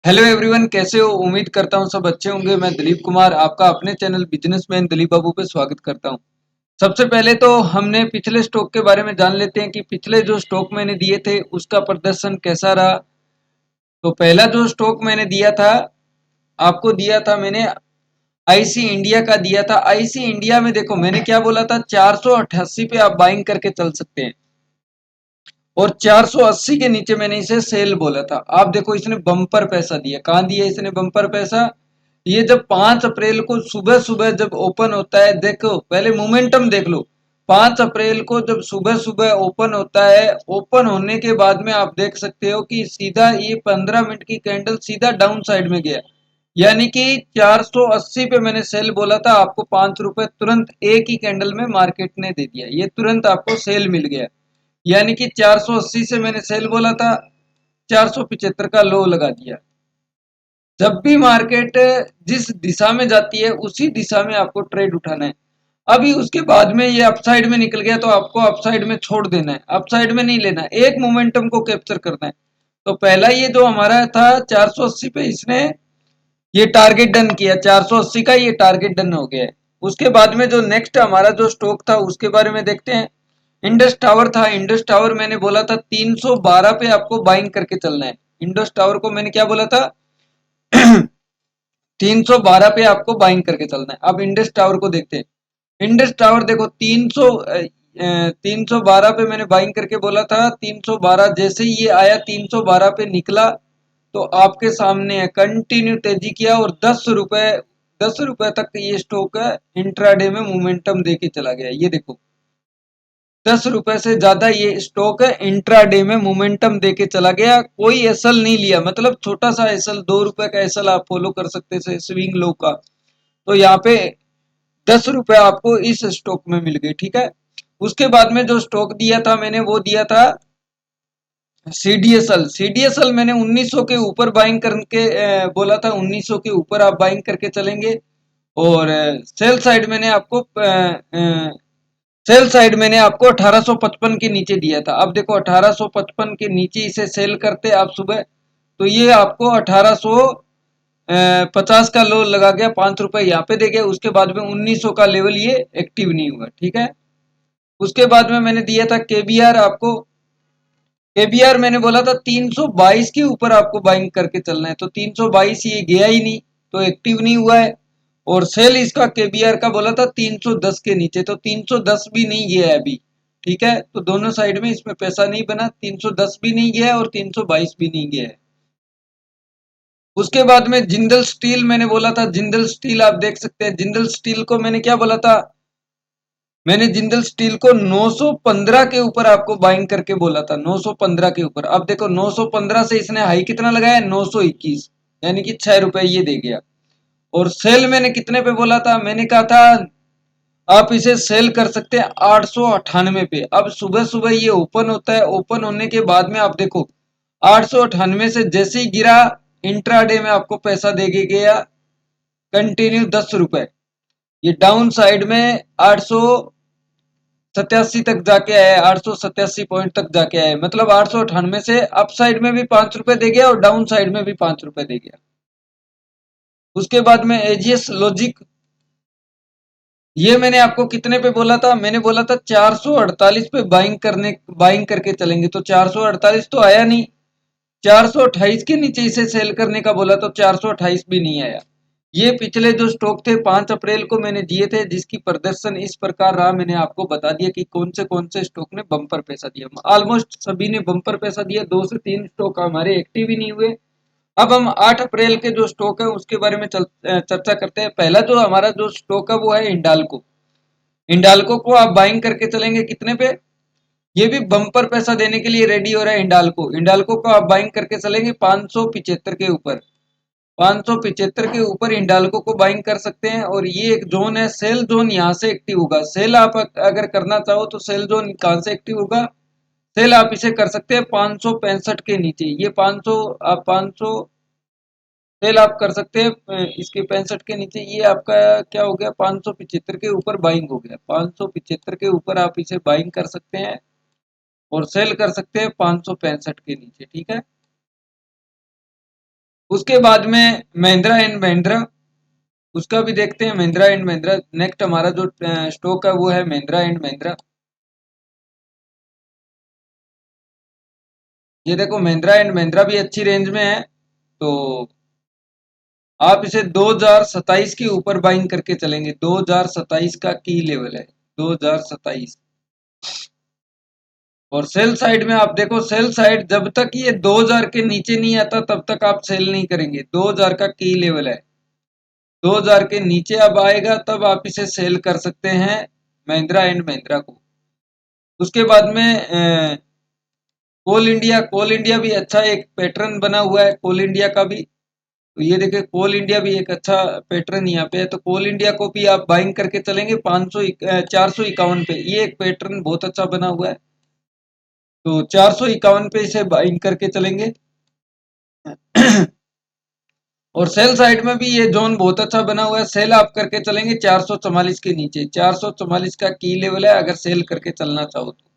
Hello everyone, कैसे हो? उम्मीद करता हूँ सब अच्छे होंगे। मैं दिलीप कुमार आपका अपने चैनल बिजनेसमैन दिलीप बाबू पे स्वागत करता हूँ। सबसे पहले तो हमने पिछले स्टॉक के बारे में जान लेते हैं कि पिछले जो स्टॉक मैंने दिए थे उसका प्रदर्शन कैसा रहा। तो पहला जो स्टॉक मैंने दिया था, आपको दिया था मैंने आईसी इंडिया का दिया था। आईसी इंडिया में देखो मैंने क्या बोला था, 488 पे आप बाइंग करके चल सकते हैं और 480 के नीचे मैंने इसे सेल बोला था। आप देखो इसने बम्पर पैसा दिया। कहाँ दिया इसने बम्पर पैसा? ये जब 5 अप्रैल को सुबह सुबह जब ओपन होता है, देखो पहले मोमेंटम देख लो। 5 अप्रैल को जब सुबह सुबह ओपन होता है, ओपन होने के बाद में आप देख सकते हो कि सीधा ये 15 मिनट की कैंडल सीधा डाउन साइड में गया। यानी कि 480 पे मैंने सेल बोला था, आपको 5 रुपए तुरंत एक ही कैंडल में मार्केट ने दे दिया। ये तुरंत आपको सेल मिल गया। यानी कि 480 से मैंने सेल बोला था, 475 का लो लगा दिया। जब भी मार्केट जिस दिशा में जाती है उसी दिशा में आपको ट्रेड उठाना है। अभी उसके बाद में ये अपसाइड में निकल गया तो आपको अपसाइड में छोड़ देना है, अपसाइड में नहीं लेना, एक मोमेंटम को कैप्चर करना है। तो पहला ये जो हमारा था 480 पे, इसने ये टारगेट डन किया। 480 का ये टारगेट डन हो गया है। उसके बाद में जो नेक्स्ट हमारा जो स्टॉक था उसके बारे में देखते हैं। इंडस टावर था। इंडस टावर मैंने बोला था 312 पे आपको बाइंग करके चलना है। इंडस टावर को मैंने क्या बोला था? 312 पे आपको बाइंग करके चलना है। अब इंडस टावर को देखते हैं। इंडस टावर देखो 312 पे मैंने बाइंग करके बोला था। 312 जैसे ही ये आया 312 पे निकला तो आपके सामने है, कंटिन्यू तेजी किया और 10 रुपए तक ये स्टॉक इंट्राडे में मोमेंटम देके चला गया। ये देखो 10 रुपए से ज्यादा ये स्टॉक इंट्राडे में मोमेंटम देके चला गया। कोई एसल नहीं लिया, मतलब छोटा सा एसल, 2 रुपए का एसल आप फॉलो कर सकते थे स्विंग लो का। तो यहाँ पे 10 रुपए आपको इस स्टॉक में मिल गए, ठीक है। उसके बाद में जो स्टॉक दिया था मैंने वो दिया था सीडीएसएल। सीडीएसएल मैंने 1900 के ऊपर बाइंग करके बोला था, 1900 के ऊपर आप बाइंग करके चलेंगे। और सेल साइड मैंने आपको सेल साइड मैंने आपको 1855 के नीचे दिया था। अब देखो 1855 के नीचे इसे सेल करते आप सुबह, तो ये आपको 1850 का लो लगा गया, 5 रुपए यहाँ पे दे गया। उसके बाद में 1900 का लेवल ये एक्टिव नहीं हुआ, ठीक है। उसके बाद में मैंने दिया था केबीआर आपको। केबीआर मैंने बोला था 322 के ऊपर आपको बाइंग करके चलना है, तो 322 ये गया ही नहीं, तो एक्टिव नहीं हुआ है। और सेल इसका केबीआर का बोला था 310 के नीचे, तो 310 भी नहीं गया है अभी, ठीक है। तो दोनों साइड में इसमें पैसा नहीं बना, 310 भी नहीं गया है और 322 भी नहीं गया है। उसके बाद में जिंदल स्टील मैंने बोला था। जिंदल स्टील आप देख सकते हैं, जिंदल स्टील को मैंने क्या बोला था? मैंने जिंदल स्टील को 915 के ऊपर आपको बाइंग करके बोला था, 915 के ऊपर। अब देखो 915 से इसने हाई कितना लगाया? 921, यानी कि 6 रुपए ये दे गया। और सेल मैंने कितने पे बोला था? मैंने कहा था आप इसे सेल कर सकते हैं 898 पे। अब सुबह सुबह ये ओपन होता है, ओपन होने के बाद में आप देखो 898 से जैसे ही गिरा, इंट्राडे में आपको पैसा दे के गया कंटिन्यू 10 रुपए। ये डाउन साइड में 887 तक जाके आया है, 887 पॉइंट तक जाके आया है। मतलब 898 से अप साइड में भी 5 रुपए दे गया और डाउन साइड में भी 5 रुपए दे गया। उसके बाद में एजीएस लॉजिक, ये मैंने आपको कितने पे बोला था? मैंने बोला था 448 पे बाइंग करके चलेंगे, तो 448 तो आया नहीं। 428 के नीचे इसे सेल करने का बोला तो 428 भी नहीं आया। ये पिछले जो स्टॉक थे 5 अप्रैल को मैंने दिए थे, जिसकी प्रदर्शन इस प्रकार रहा। मैंने आपको बता दिया कि कौन से स्टॉक ने बम्पर पैसा दिया। ऑलमोस्ट सभी ने बम्पर पैसा दिया, 2 से 3 स्टॉक हमारे एक्टिव ही नहीं हुए। अब हम 8 अप्रैल के जो स्टॉक है उसके बारे में चर्चा करते हैं। पहला जो हमारा जो स्टॉक है वो है इंडाल्को। इंडाल्को को आप बाइंग करके चलेंगे कितने पे? ये भी बम्पर पैसा देने के लिए रेडी हो रहा है इंडाल्को। इंडाल्को को आप बाइंग करके चलेंगे 575 के ऊपर। 575 के ऊपर इंडाल्को को बाइंग कर सकते हैं। और ये एक जोन है, सेल जोन, यहाँ से एक्टिव होगा। सेल आप अगर करना चाहो तो सेल जोन कहाँ से एक्टिव होगा? सेल आप इसे कर सकते हैं 565 के नीचे। ये 500, आप 500 सेल आप कर सकते हैं इसके 65 के नीचे। ये आपका क्या हो गया? 575 के ऊपर बाइंग हो गया। 575 के ऊपर आप इसे बाइंग कर सकते हैं और सेल कर सकते हैं 565 के नीचे, ठीक है। उसके बाद में महिंद्रा एंड महिंद्रा, उसका भी देखते हैं। महिंद्रा एंड महिंद्रा, नेक्स्ट हमारा जो स्टॉक है वो है महिंद्रा एंड महिंद्रा। ये देखो महिंद्रा एंड महिंद्रा भी अच्छी रेंज में है, तो आप इसे 2027 के ऊपर बाइंग करके चलेंगे। 2027 का की लेवल है, 2027। और सेल साइड में आप देखो, सेल साइड जब तक ये 2000 के नीचे नहीं आता तब तक आप सेल नहीं करेंगे। 2000 का की लेवल है, 2000 के नीचे अब आएगा तब आप इसे सेल कर सकते हैं, महिंद्रा एंड महिंद्रा को। उसके बाद में कोल इंडिया भी अच्छा एक पैटर्न बना हुआ है, कोल इंडिया का भी। तो ये देखिए कोल इंडिया भी एक अच्छा पैटर्न यहाँ पे है, तो कोल इंडिया को भी आप बाइंग करके चलेंगे 500 451 पे। ये एक पैटर्न बहुत अच्छा बना हुआ है, तो 451 पे इसे बाइंग करके चलेंगे। और सेल साइड में भी ये जोन बहुत अच्छा बना हुआ है, सेल आप करके चलेंगे 444 के नीचे। 444 का की लेवल है अगर सेल करके चलना चाहो तो।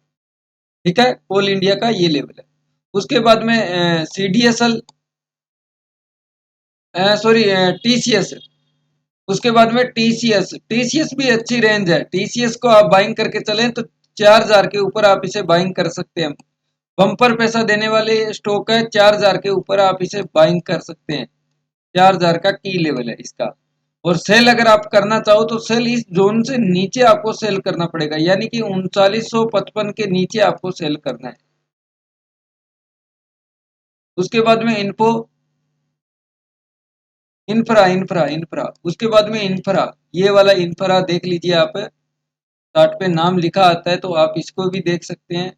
ठीक है, कोल इंडिया का ये लेवल है। उसके बाद में CDSL, सॉरी TCS। उसके बाद में टीसीएस भी अच्छी रेंज है। टीसीएस को आप बाइंग करके चलें तो 4000 के ऊपर आप इसे बाइंग कर सकते हैं। बम्पर पैसा देने वाले स्टॉक है, 4000 के ऊपर आप इसे बाइंग कर सकते हैं। 4000 का की लेवल है इसका। और सेल अगर आप करना चाहो तो सेल इस जोन से नीचे आपको सेल करना पड़ेगा, यानी कि 3955 के नीचे आपको सेल करना है। उसके बाद में इंफ्रा, उसके बाद में इंफ्रा, ये वाला इंफ्रा देख लीजिए आप, चार्ट पे नाम लिखा आता है तो आप इसको भी देख सकते हैं।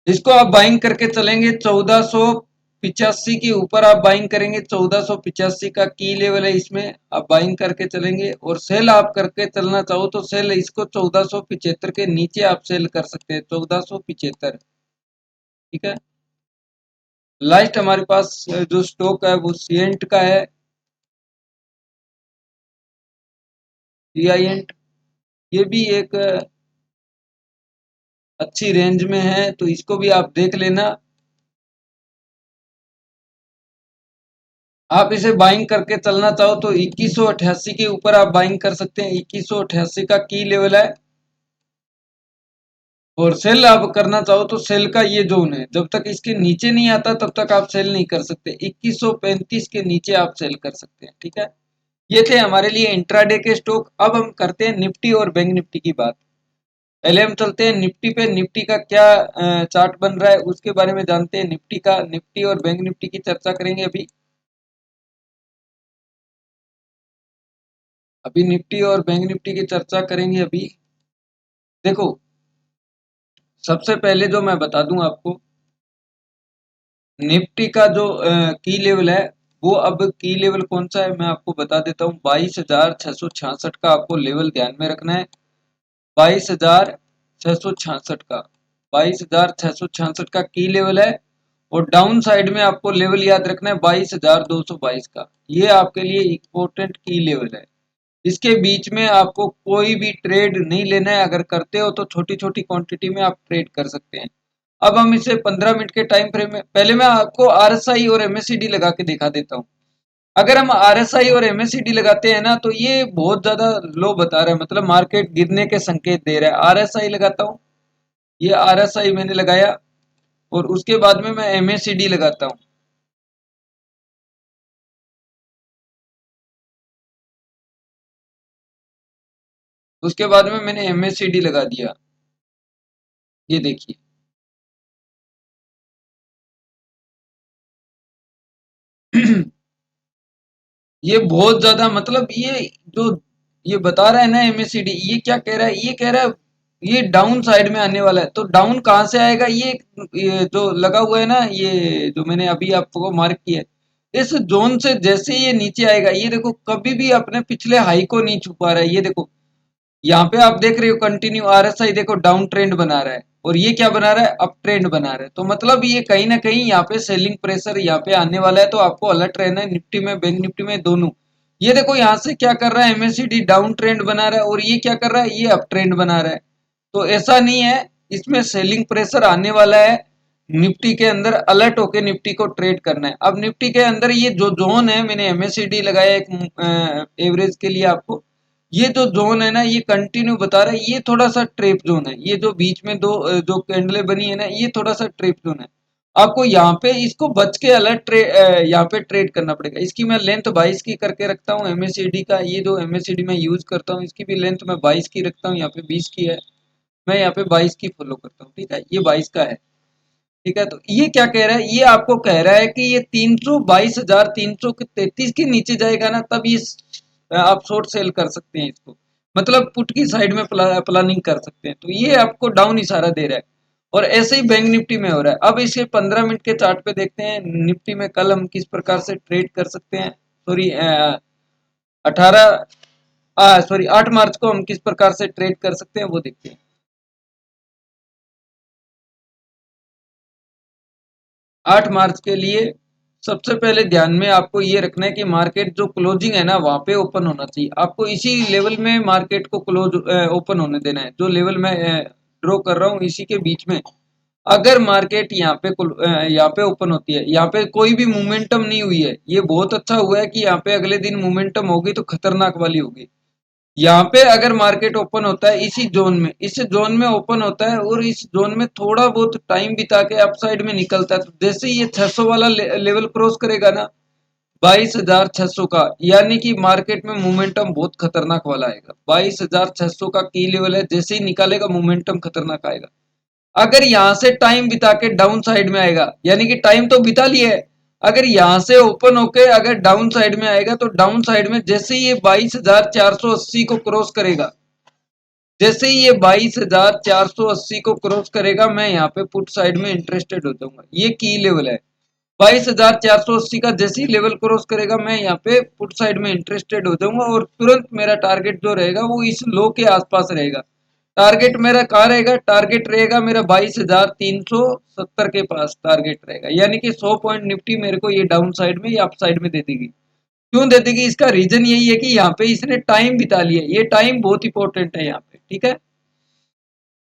इसको आप बाइंग करके चलेंगे 1485 के ऊपर आप बाइंग करेंगे। 1485 का की लेवल है, इसमें आप बाइंग करके चलेंगे। और सेल आप करके चलना चाहो तो सेल इसको 1475 के नीचे आप सेल कर सकते हैं, 1475। ठीक है। लास्ट हमारे पास जो स्टॉक है वो सीएंट का है, सीआईएंट। ये भी एक अच्छी रेंज में है, तो इसको भी आप देख लेना। आप इसे बाइंग करके चलना चाहो तो 2188 के ऊपर आप बाइंग कर सकते हैं। 2188 का की लेवल है। और सेल आप करना चाहो तो सेल का ये जोन है, जब तक इसके नीचे नहीं आता तब तक आप सेल नहीं कर सकते। 2135 के नीचे आप सेल कर सकते हैं। ठीक है, ये थे हमारे लिए इंट्राडे के स्टॉक। अब हम करते हैं निफ्टी और बैंक निफ्टी की बात। पहले हम चलते हैं निफ्टी पे, निफ्टी का क्या चार्ट बन रहा है उसके बारे में जानते हैं। निफ्टी का, निफ्टी और बैंक निफ्टी की चर्चा करेंगे अभी। अभी निफ्टी और बैंक निफ्टी की चर्चा करेंगे अभी। देखो, सबसे पहले जो मैं बता दूं आपको, निफ्टी का जो की लेवल है, वो अब की लेवल कौन सा है मैं आपको बता देता हूँ। 22,666 का आपको लेवल ध्यान में रखना है। 22,666 का, 22,666 का की लेवल है। और डाउन साइड में आपको लेवल याद रखना है 22,222 का। ये आपके लिए इम्पोर्टेंट की लेवल है। इसके बीच में आपको कोई भी ट्रेड नहीं लेना है। अगर करते हो तो छोटी छोटी क्वांटिटी में आप ट्रेड कर सकते हैं। अब हम इसे 15 मिनट के टाइम फ्रेम में, पहले मैं आपको आरएसआई और एमएससीडी लगा के दिखा देता हूँ। अगर हम आरएसआई और एमएससीडी लगाते हैं ना तो ये बहुत ज्यादा लो बता रहा है, मतलब मार्केट गिरने के संकेत दे रहा है। आरएसआई लगाता हूँ, ये आरएसआई मैंने लगाया। और उसके बाद में मैं एमएससीडी लगाता हूँ। उसके बाद में मैंने एमएससीडी लगा दिया, ये देखिए। ये बहुत ज्यादा, मतलब जो ये बता रहा है ना एमएससीडी, ये क्या कह रहा है, ये कह रहा है ये डाउन साइड में आने वाला है। तो डाउन कहाँ से आएगा, ये जो लगा हुआ है ना, ये जो मैंने अभी आपको मार्क किया है, इस जोन से जैसे ये नीचे आएगा, ये देखो कभी भी अपने पिछले हाई को नहीं छुपा रहा है। ये देखो यहाँ पे आप देख रहे हो कंटिन्यू आरएसआई देखो डाउन ट्रेंड बना रहा है, और ये क्या बना रहा है, अप ट्रेंड बना रहा है। तो मतलब ये कहीं ना कहीं यहाँ पे सेलिंग प्रेशर यहाँ पे आने वाला है, तो आपको अलर्ट रहना है निफ्टी में बैंक निफ्टी में दोनों। ये देखो यहाँ से क्या कर रहा है, एमएससीडी डाउन ट्रेंड बना रहा है, और ये क्या कर रहा है, ये अप ट्रेंड बना रहा है। तो ऐसा नहीं है, इसमें सेलिंग प्रेशर आने वाला है। निफ्टी के अंदर अलर्ट होके निफ्टी को ट्रेड करना है। अब निफ्टी के अंदर ये जो जोन है, मैंने एमएससीडी लगाया एक एवरेज के लिए आपको। ये जो जोन है ना, ये कंटिन्यू बता रहा है, ये थोड़ा सा ट्रेप जोन है। ये जो बीच में दो जो कैंडलें बनी है ना, ये थोड़ा सा ट्रेप जोन है। आपको यहाँ पे इसको बच के अलर्ट यहाँ पे ट्रेड करना पड़ेगा। इसकी मैं लेंथ 22 की करके रखता हूँ एमएससीडी का। ये जो एमएससीडी मैं यूज करता हूँ, इसकी भी लेंथ मैं 22 की रखता हूँ। यहाँ पे 20 की है, मैं यहाँ पे 22 की फॉलो करता हूँ। ठीक है, ये 22 का है। ठीक है, तो ये क्या कह रहा है, ये आपको कह रहा है कि ये 322,333 के नीचे जाएगा ना, तब ये आप शॉर्ट सेल कर सकते हैं इसको। मतलब पुट की साइड में प्लानिंग कर सकते हैं। तो ये आपको डाउन इशारा दे रहा है। और ऐसे ही बैंक निफ्टी में हो रहा है। अब इसे 15 मिनट के चार्ट पे देखते हैं निफ्टी में कल हम किस प्रकार से ट्रेड कर सकते हैं। सॉरी, 8 मार्च को हम किस प्रकार से ट्रेड कर सकते हैं वो देखते हैं। 8 मार्च के लिए सबसे पहले ध्यान में आपको ये रखना है कि मार्केट जो क्लोजिंग है ना, वहां पे ओपन होना चाहिए। आपको इसी लेवल में मार्केट को क्लोज ओपन होने देना है। जो लेवल मैं ड्रॉ कर रहा हूँ, इसी के बीच में अगर मार्केट यहाँ पे ओपन होती है, यहाँ पे कोई भी मोमेंटम नहीं हुई है, ये बहुत अच्छा हुआ है कि यहाँ पे अगले दिन मोमेंटम होगी तो खतरनाक वाली होगी। यहाँ पे अगर मार्केट ओपन होता है इसी जोन में, इस जोन में ओपन होता है और इस जोन में थोड़ा बहुत टाइम बिता के अपसाइड में निकलता है, तो जैसे ही ये 600 वाला लेवल क्रॉस करेगा ना, 22,600 का, यानी कि मार्केट में मोमेंटम बहुत खतरनाक वाला आएगा। 22,600 का की लेवल है, जैसे ही निकालेगा मोमेंटम खतरनाक आएगा। अगर यहां से टाइम बिता के डाउन साइड में आएगा, यानी कि टाइम तो बिता लिया है, अगर यहां से ओपन होके अगर डाउन साइड में आएगा, तो डाउन साइड में जैसे ही ये 22,480 को क्रॉस करेगा, जैसे ही ये 22,480 को क्रॉस करेगा, मैं यहाँ पे पुट साइड में इंटरेस्टेड हो जाऊंगा। ये की लेवल है। 22,480 का जैसे ही लेवल क्रॉस करेगा, मैं यहाँ पे पुट साइड में इंटरेस्टेड हो जाऊंगा और तुरंत मेरा टारगेट जो रहेगा वो इस लो के आसपास रहेगा। टारगेट मेरा कहाँ रहेगा, टारगेट रहेगा मेरा 22,370 के पास टारगेट रहेगा। यानी कि 100 पॉइंट निफ्टी मेरे को ये डाउन साइड में या अप साइड में दे देगी। क्यों दे देगी, इसका रीजन यही है कि यहाँ पे इसने टाइम बिता लिया। ये टाइम बहुत इंपॉर्टेंट है यहाँ पे। ठीक है,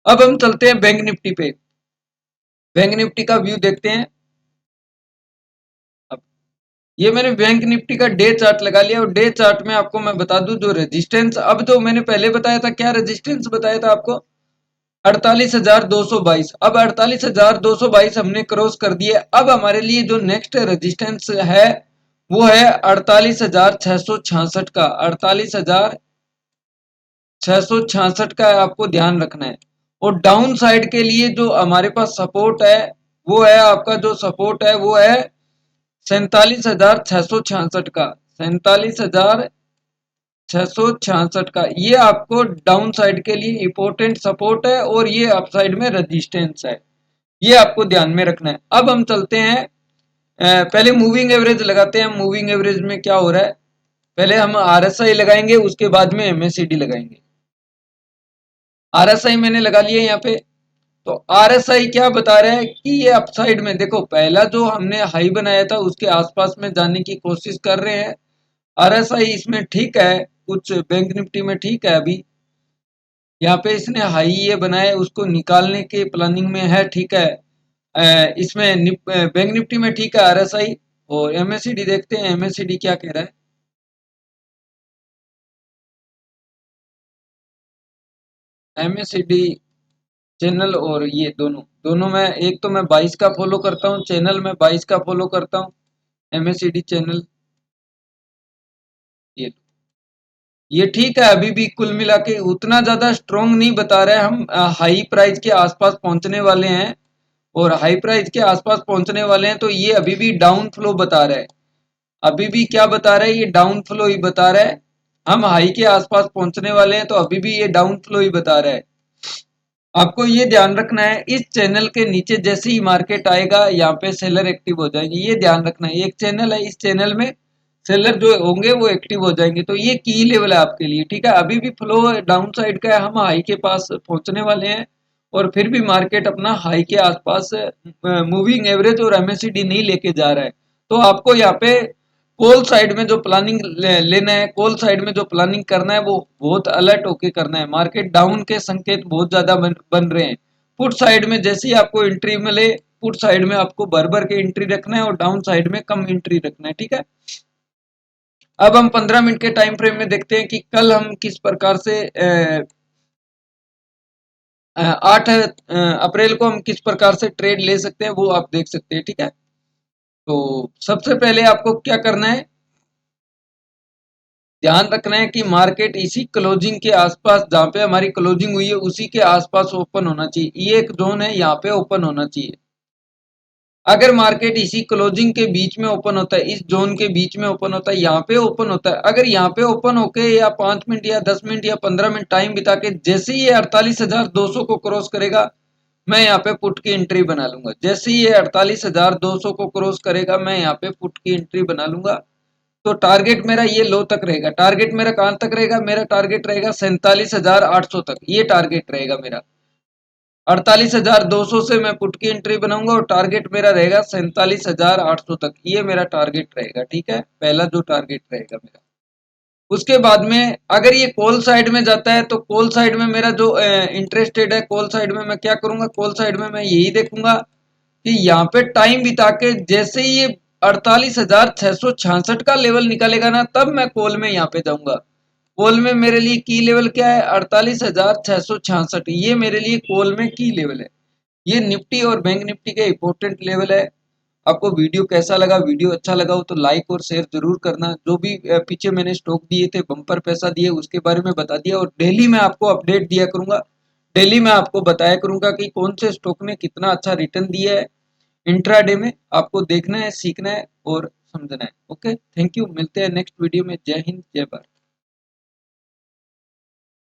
अब हम चलते हैं बैंक निफ्टी पे। बैंक निफ्टी का व्यू देखते हैं। अब ये मैंने बैंक निफ्टी का डे चार्ट लगा लिया और डे चार्ट में आपको मैं बता दूं जो रेजिस्टेंस, अब जो मैंने पहले बताया था, क्या रेजिस्टेंस बताया था आपको, 48,222। अब 48,222 हमने क्रॉस कर दिए। अब हमारे लिए जो नेक्स्ट रेजिस्टेंस है वो है 48,666 का। 48,666 का आपको ध्यान रखना है। और डाउन साइड के लिए जो हमारे पास सपोर्ट है, वो है आपका जो सपोर्ट है वो है 47,666 का। 47,666 का ये आपको डाउन साइड के लिए इंपॉर्टेंट सपोर्ट है और ये अप साइड में रेजिस्टेंस है। ये आपको ध्यान में रखना है। अब हम चलते हैं, पहले मूविंग एवरेज लगाते हैं। मूविंग एवरेज में क्या हो रहा है, पहले हम आरएसआई लगाएंगे, उसके बाद में एमएससीडी लगाएंगे। आरएसआई मैंने लगा लिया यहाँ पे। तो आरएसआई क्या बता रहा है कि ये अपसाइड में, देखो पहला जो हमने हाई बनाया था उसके आसपास में जाने की कोशिश कर रहे हैं। आरएसआई इसमें ठीक है, कुछ बैंक निफ्टी में ठीक है। अभी यहाँ पे इसने हाई ये बनाया, उसको निकालने के प्लानिंग में है। ठीक है, इसमें बैंक निफ्टी में ठीक है आरएसआई। और एमएससीडी देखते हैं, एमएससीडी क्या कह रहा है। एमएससीडी चैनल और ये दोनों दोनों में, एक तो मैं 22 का फॉलो करता हूँ चैनल, में 22 का फॉलो करता हूँ एमएससीडी चैनल। ये ठीक है, अभी भी कुल मिला के उतना ज्यादा स्ट्रोंग नहीं बता रहे। हम हाई प्राइस के आसपास पहुंचने वाले हैं और हाई प्राइस के आसपास पहुंचने वाले हैं, तो ये अभी भी डाउन फ्लो बता रहा है। अभी भी क्या बता रहा है, ये डाउन फ्लो ही बता रहा है। हम हाई के आसपास पहुंचने वाले हैं, तो अभी भी ये डाउन फ्लो ही बता रहा है। आपको ये ध्यान रखना है, इस चैनल के नीचे जैसे ही मार्केट आएगा, यहाँ पे सेलर एक्टिव हो जाएंगे। ये ध्यान रखना है, एक चैनल है, इस चैनल में सेलर जो होंगे वो एक्टिव हो जाएंगे। तो ये की लेवल है आपके लिए। ठीक है, अभी भी फ्लो डाउन साइड का है, हम हाई के पास पहुंचने वाले हैं और फिर भी मार्केट अपना हाई के आसपास मूविंग एवरेज और एमएससीडी नहीं लेके जा रहा है। तो आपको यहाँ पे कॉल साइड में जो प्लानिंग लेना है, कॉल साइड में जो प्लानिंग करना है, वो बहुत अलर्ट होके करना है। मार्केट डाउन के संकेत बहुत ज्यादा बन रहे हैं। पुट साइड में जैसे ही आपको एंट्री मिले, पुट साइड में आपको भर भर के एंट्री रखना है और डाउन साइड में कम एंट्री रखना है, ठीक है। अब हम 15 मिनट के टाइम फ्रेम में देखते हैं कि कल हम किस प्रकार से 8 अप्रैल को हम किस प्रकार से ट्रेड ले सकते हैं, वो आप देख सकते हैं, ठीक है। तो सबसे पहले आपको क्या करना है, ध्यान रखना है कि मार्केट इसी क्लोजिंग के आसपास, जहां पे हमारी क्लोजिंग हुई है उसी के आसपास ओपन होना चाहिए। ये एक जोन है, यहाँ पे ओपन होना चाहिए। अगर मार्केट इसी क्लोजिंग के बीच में ओपन होता है, इस जोन के बीच में ओपन होता है, यहाँ पे ओपन होता है, अगर यहाँ पे ओपन होके या 5 मिनट या 10 मिनट या 15 मिनट टाइम बिता के जैसे ही ये 48,200 को क्रॉस करेगा, मैं यहाँ पे पुट की एंट्री बना लूंगा। जैसे ही ये 48,200 को क्रॉस करेगा, मैं यहाँ पे पुट की एंट्री बना लूंगा। तो टारगेट मेरा ये लो तक रहेगा। टारगेट मेरा कहां तक रहेगा, मेरा टारगेट रहेगा 47,800 तक, ये टारगेट रहेगा मेरा। 48,200 से मैं पुट की एंट्री बनाऊंगा और टारगेट मेरा रहेगा 47,800 तक, ये मेरा टारगेट रहेगा, ठीक है, पहला जो टारगेट रहेगा मेरा। उसके बाद में अगर ये कॉल साइड में जाता है, तो कॉल साइड में मेरा जो इंटरेस्टेड है, कॉल साइड में मैं क्या करूंगा, कॉल साइड में मैं यही देखूंगा कि यहाँ पे टाइम बिता के जैसे ही ये 48,666 का लेवल निकलेगा ना, तब मैं कॉल में यहाँ पे जाऊंगा। कॉल में मेरे लिए की लेवल क्या है, 48,666, ये मेरे लिए कॉल में की लेवल है। ये निफ्टी और बैंक निफ्टी के इंपॉर्टेंट लेवल है। आपको वीडियो कैसा लगा, वीडियो अच्छा लगा हो तो लाइक और शेयर जरूर करना। जो भी पीछे मैंने स्टॉक दिए थे, बम्पर पैसा दिए, उसके बारे में बता दिया, और डेली मैं आपको अपडेट दिया करूंगा। डेली मैं आपको बताया करूंगा कि कौन से स्टॉक ने कितना अच्छा रिटर्न दिया है। इंट्राडे में आपको देखना है, सीखना है और समझना है। ओके, थैंक यू, मिलते हैं नेक्स्ट वीडियो में। जय हिंद, जय भारत।